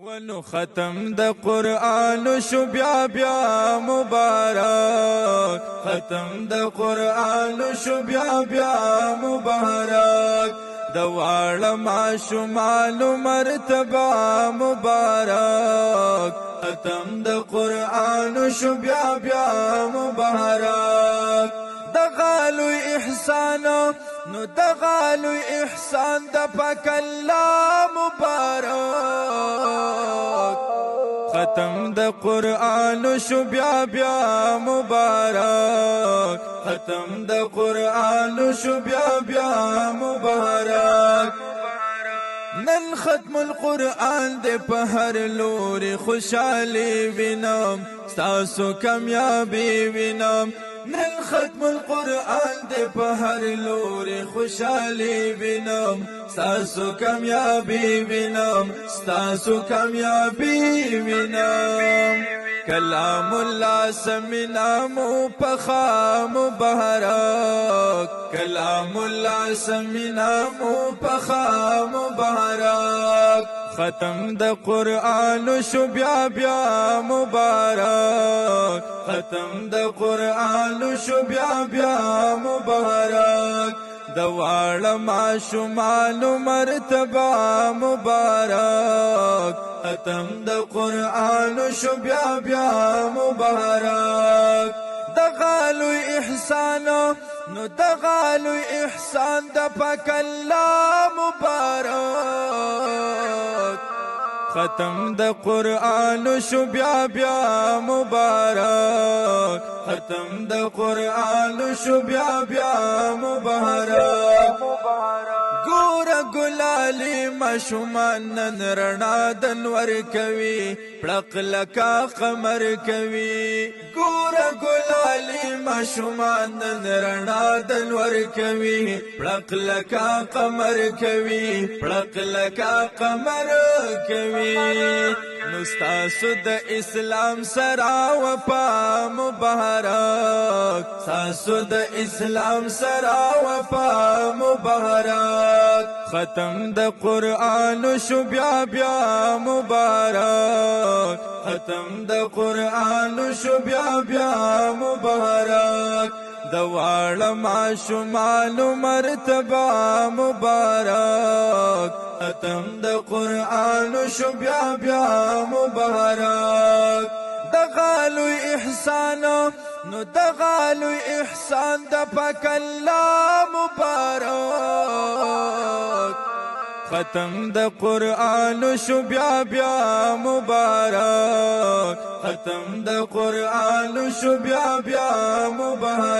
ونو ختم د قرآن شو بیا بیا مبارک، ختم د قرآن شو بیا بیا مبارک، د واړه ماشومانو مرتبه مبارک، ختم د قرآن شو بیا بیا مبارک، د غالو احسان نو د غالو احسان د پاک الله مبارک، ختم د قرآن شو بیا بیا مبارک، ختم د قرآن شو بیا بیا مبارک، نن ختم القرآن دے په هر لوري خوشالي وینم، ستاسو کامیابی وینم، نن ختم القرآن دے په هر لوري خوشالي وینم، ستاسو کامیابی وینم، ستاسو کامیابی وینم، کلام الله سمینا مو پخا مبارک، کلام الله سمینا مو پخا مبارک، ختم د قرآن شو بیا بیا مبارک، ختم د قرآن شو بیا بیا مبارک، د واړه ماشومانو مرتبه مبارک، ختم د قرآن شو بیا بیا مبارک، د غالو احسان نو د غالو احسان د پاک الله مبارک، ختم د قرآن شو بیا بیا مبارک، ختم د قرآن شو بیا بیا مبارک، ګوره ګلالی ماشومان نن رڼا د نور کوي، پړق لکه قمر کوي، ګوره ګلالی ماشومان نن رڼا د نور کوي، پړق لکه قمر کوي، پړق لکه قمر کوي، نو ستاسو د اسلام سره وفا مبارک، ستاسو د اسلام سره وفا مبارک، ختم د قرآن شو بیا بیا مبارک، ختم د قرآن شو بیا بیا مبارک، د واړه ماشومانو مرتبه مبارک، ختم د قرآن شو بیا بیا مبارک، د غالو احسان نو د غالو احسان د پاک الله مبارک، ختم د قرآن شو بیا بیا مبارک، ختم د قرآن شو بیا بیا مبارک.